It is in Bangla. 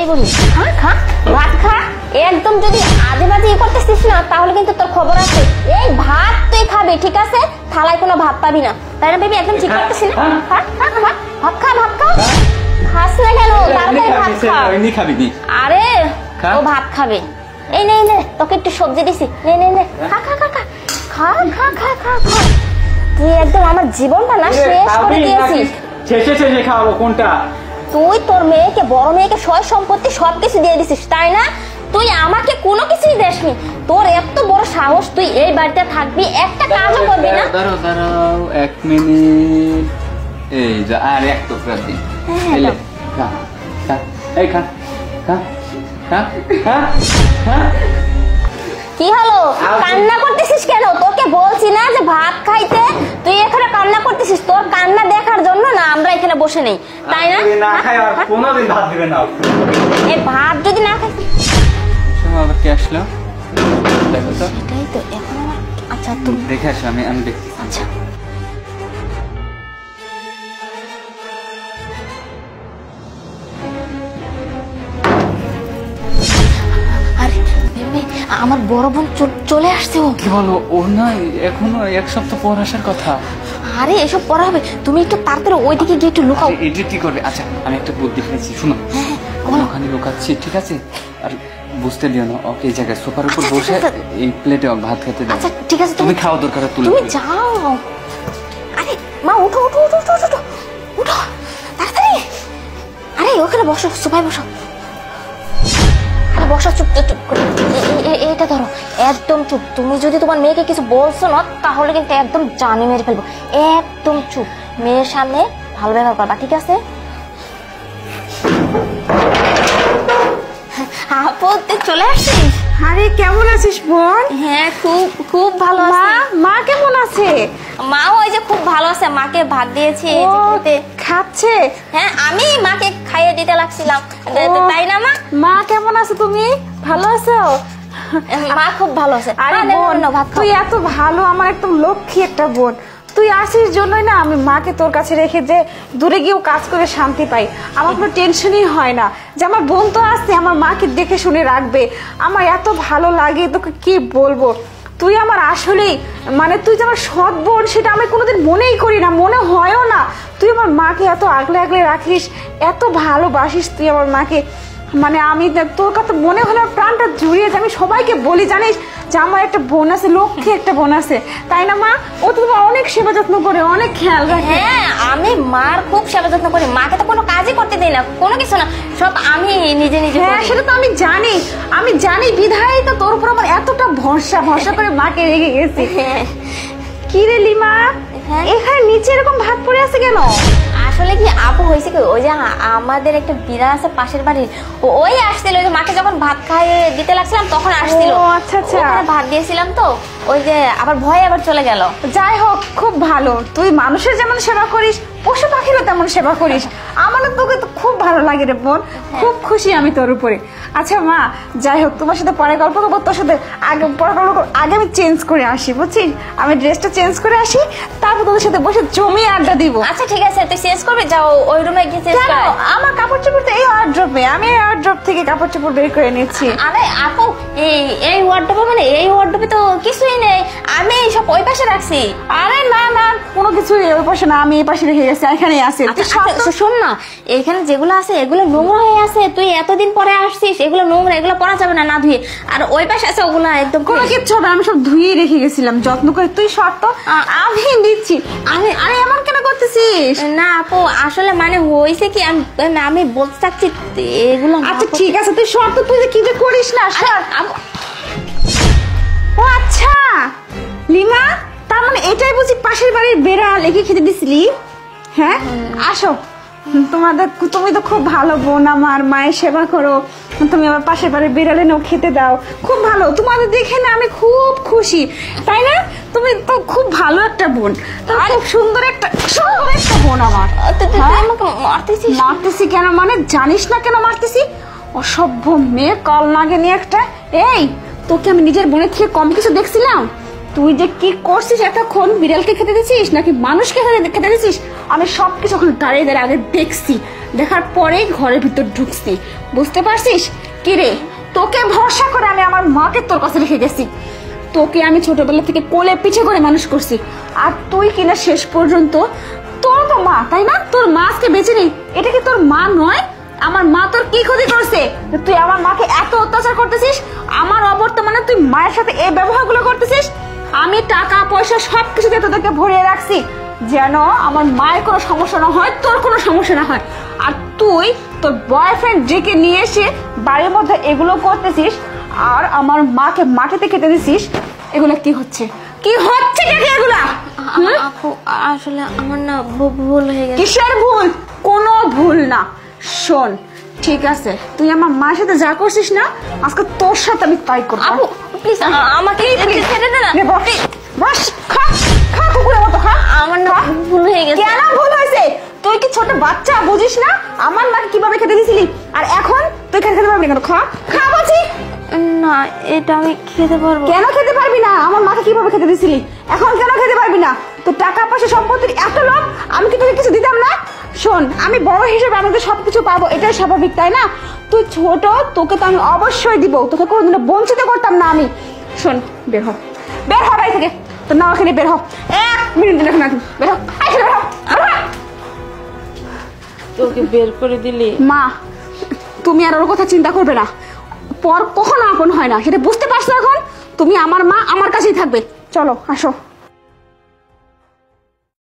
এই বলি খা খা ভাত খা। একদম যদি আজে বাজে করতেছিস না তাহলে কিন্তু তোর খবর আছে। এই ভাত তুই খাবি, ঠিক আছে? থালায় কোনো ভাত পাবি না, তাই না বেবি? একদম ঠিক করতেছিস না? ভাত খা ভাত খা ভাত খা। খাস না কেন? তাড়াতাড়ি ভাত খা। আরে ও ভাত খাবে। এই নে নে, তোকে একটু সবজি দিছি, নে নে নে, খা খা খা খা খা খা খা খা খা। তুই একদম আমার জীবনটা না শেষ করে দিয়েছিস। শেষে খাওয়াবো কোনটা? তুই তোর মেয়েকে, বড় মেয়েকে সয় সম্পত্তি সবকিছু দিয়ে দিছিস, তাই না? তুই আমাকে কোনো কিছুই দেসনি। তোর এত বড় সাহস, তুই এই বাড়িতে থাকবি, একটা কাজও করবি না। দাঁড়াও 1 মিনিট। এই যা, আর এক টুকরা দিন। এই খা খা খা খা খা। কি হলো? কান্না করতেছিস কেন? তোকে বলছি না যে ভাত খাইতে, তুই এখানে কান্না করতেছিস। তোর কান্না দেখার জন্য না আমরা এখানে বসে নেই, তাই না? না খাই আর কোনোদিন ভাত দিবে না। এই ভাত যদি না খাই আবার কে আসলো দেখো তো। এটাই তো এখন আমার। আচ্ছা তুমি দেখে আসো, আমি দেখছি। আচ্ছা আমার বড় বোন চলে আসছে। ও কি বলো? ও না এখনো 1 সপ্তাহ পর আসার কথা। আরে এসব পড়া হবে, তুমি একটু তাড়াতাড়ি ওইদিকে গিয়ে একটু লুকাও। এটা কি করবে? আচ্ছা আমি একটা বুদ্ধি পেয়েছি, শুনো। ওখানে লুকাচ্ছি, ঠিক আছে? আর বুঝতে দিও না ওকে। এই জায়গায় সোফার উপর বসে এই প্লেটে ভাত খেতে দাও। আচ্ছা ঠিক আছে, তুমি খাও, দরকার তুলে তুমি যাও। আরে মা উঠো উঠো উঠো উঠো উঠো উঠো তাড়াতাড়ি। আরে ওখানে বসো, সোফায় বসো। আরে বসো, চুপ চুপ করে। এটা ধরো, একদম চুপ। তুমি যদি তোমার মেয়েকে কিছু বলছো না তাহলে কিন্তু একদম জানে মেরে ফেলবো। একদম চুপ, মেয়ের সামনে ভালো ব্যবহার করবা, ঠিক আছে? আপু তুই চলে আসছিস? আরে কেমন আছিস বোন? হ্যাঁ খুব খুব ভালো আছি। মা কেমন আছে? মা ওই যে খুব ভালো আছে, মাকে ভাত দিয়েছি খাচ্ছে। হ্যাঁ আমি মাকে খাইয়ে দিতে লাগছিলাম, তাই না মা? মা কেমন আছো তুমি? ভালো আছো? মা খুব ভালো আছে। আরে বোন তুই এত ভালো, আমার একদম লক্ষ্মী একটা বোন। তুই আসিস জন্যই না আমি মাকে তোর কাছে রেখে যে দূরে গিয়েও কাজ করে শান্তি পাই। আমার কোনো টেনশনই হয় না যে আমার বোন তো আসছে, আমার মাকে দেখে শুনে রাখবে। আমার এত ভালো লাগে, তোকে কি বলবো। তুই আমার আসলেই মানে তুই যে আমার সৎ বোন সেটা আমি কোনোদিন মনেই করি না, মনে হয়ও না। তুই আমার মাকে এত আগলে আগলে রাখিস, এত ভালোবাসিস তুই আমার মাকে। মানে আমি তোর কথা মনে হলে প্রাণটা জুড়িয়ে যায়। আমি সবাইকে বলি জানিস যে আমার একটা বোন আছে, লক্ষ্মী একটা বোন আছে, তাই না মা? ও তো তোমার অনেক সেবা যত্ন করে, অনেক খেয়াল রাখে। হ্যাঁ আমি মার খুব সেবা যত্ন করি, মাকে তো কোনো কাজই করতে দিই না, কোনো কিছু না, সব আমি নিজে নিজে করি। হ্যাঁ সেটা তো আমি জানি বিধায় তো তোর উপর আমার এতটা ভরসা করে মাকে রেখে গেছি। কি রে লিমা, এখানে নিচে এরকম ভাত পড়ে আছে কেন? আসলে কি আপু হয়েছে কি, ওই যে আমাদের একটা বিড়াল আছে পাশের বাড়ির, ওই আসছিল, ওই যে মাকে যখন ভাত খাইয়ে দিতে লাগছিলাম তখন আসছিল। আচ্ছা আচ্ছা, ভাত দিয়েছিলাম তো ওই যে আবার ভয়ে আবার চলে গেল। যাই হোক খুব ভালো, তুই মানুষের যেমন সেবা করিস পশু পাখিরও তেমন সেবা করিস। আমার তোকে তো খুব ভালো লাগে রে বোন, খুব খুশি আমি তোর উপরে। আচ্ছা মা যাই হোক, তোমার সাথে পরে গল্প করবো, তোর সাথে আগে পরে গল্প করবো। আগে আমি চেঞ্জ করে আসি, বুঝছিস? আমি ড্রেসটা চেঞ্জ করে আসি, তারপর তোদের সাথে বসে জমিয়ে আড্ডা দিব। আচ্ছা ঠিক আছে, তুই চেঞ্জ করবি, যাও ওই রুমে গিয়ে চেঞ্জ কর। আমার কাপড় চোপড় তো এই ওয়ার্ড্রপে, আমি এই ওয়ার্ড্রপ থেকে কাপড় চোপড় বের করে নিচ্ছি। আরে আপু এই ওয়ার্ড্রপে মানে এই ওয়ার্ড্রপে তো কিছুই নেই, আমি সব ওই পাশে রাখছি। আরে না না কোনো কিছু ওই পাশে না, আমি এই পাশে রেখে গেছি, এখানেই আছে। শোন না, এখানে যেগুলো আছে এগুলো নোংরা হয়ে আছে, তুই এতদিন পরে আসছিস, এগুলো নোংরা, এগুলো পরা যাবে না না ধুয়ে। আর ওই পাশে আছে ওগুলো একদম কোনো কিচ্ছু হবে, আমি সব ধুয়ে রেখে গেছিলাম যত্ন করে। তুই শর্ত আমি দিচ্ছি। আরে এমন কেন করতেছিস? না আপু আসলে মানে হয়েছে কি, আমি বলতে চাচ্ছি এগুলো। আচ্ছা ঠিক আছে তুই শর্ত, তুই যে কি যে করিস না। ও আচ্ছা লিমা, তার মানে এটাই বুঝি পাশের বাড়ির বেড়াল একে খেতে দিছিলি? হ্যাঁ আসো, তুমি তো খুব ভালো বোন আমার, মায়ের সেবা করো, তুমি আমার পাশের বাড়ির বেড়ালে নাও খেতে দাও, খুব ভালো। তোমাদের দেখে না আমি খুব খুশি, তাই না? তুমি তো খুব ভালো একটা বোন, খুব সুন্দর একটা বোন আমার। মারতেছি কেন মানে জানিস না কেন মারতেছি? অসভ্য মেয়ে, কল নাগে নিয়ে একটা। এই তোকে আমি নিজের বোনের থেকে কম কিছু দেখছিলাম? তুই যে কি করছিস এতক্ষণ, বিড়ালকে খেতে দিছিস নাকি মানুষকে খেতে দিছিস, আমি সবকিছু ওখানে দাঁড়িয়ে দাঁড়িয়ে আগে দেখছি, দেখার পরেই ঘরের ভিতর ঢুকছি, বুঝতে পারছিস? কি রে, তোকে ভরসা করে আমি আমার মাকে তোর কাছে রেখে গেছি, তোকে আমি ছোটবেলা থেকে কোলে পিছে করে মানুষ করছি, আর তুই কিনা শেষ পর্যন্ত, তোর তো মা তাই না, তোর মা আজকে বেঁচে নেই, এটা কি তোর মা নয়? আমার মা তোর কি ক্ষতি করছে তুই আমার মাকে এত অত্যাচার করতেছিস? আমার অবর্তমানে তুই মায়ের সাথে এই ব্যবহারগুলো করতেছিস। আমি টাকা পয়সা সবকিছুতে তোদেরকে ভরিয়ে রাখছি যেন আমার মায়ের কোনো সমস্যা না হয়, তোর কোনো সমস্যা না হয়। আর তুই তোর বয়ফ্রেন্ড ডেকে নিয়ে এসে বাড়ির মধ্যে এগুলো করতেছিস আর আমার মাকে মাটিতে খেতে দিছিস। এগুলো কি হচ্ছে, কি হচ্ছে এগুলা? আপু আসলে আমার না ভুল হয়ে গেছে। কিসের ভুল? কোনো ভুল না। শোন, ঠিক আছে, তুই আমার মায়ের সাথে যা করছিস না, আজকে তোর সাথে আমি তাই করব। আপু প্লিজ আমাকে ছেড়ে দে না। বস, খা খা, কুকুরের মতো খা। আমার না ভুল হয়ে গেছে। কেন ভুল হয়েছে? তুই কি ছোট বাচ্চা, বুঝিস না আমার মাকে কিভাবে খেতে দিছিলি? আর এখন তুই খেতে পারবি না কেন? খা খা বলছি না, এটা আমি খেতে পারবো। কেন খেতে পারবি না? আমার মাকে কিভাবে খেতে দিছিলি, এখন কেন খেতে পারবি না? তোর টাকা পয়সা সম্পত্তির এত লোভ, আমি কি তোকে কিছু দিতাম না? শোন, আমি বড় হিসেবে আমি তো সবকিছু পাবো, এটাই স্বাভাবিক তাই না? তুই ছোট, তোকে তো আমি অবশ্যই দিব, তোকে কোনোদিনও বঞ্চিত করতাম না আমি। শোন, বের হ, বের হ বাড়ি থেকে, তোর না ওখানে বের হ, 1 মিনিট দিন এখন, বের হ, বের হ। তোকে বের করে দিলি? মা, তুমি আর ওর কথা চিন্তা করবে না, পর কখনো আপন হয় না, সেটা বুঝতে পারছো এখন? তুমি আমার মা, আমার কাছেই থাকবে। চলো আসো।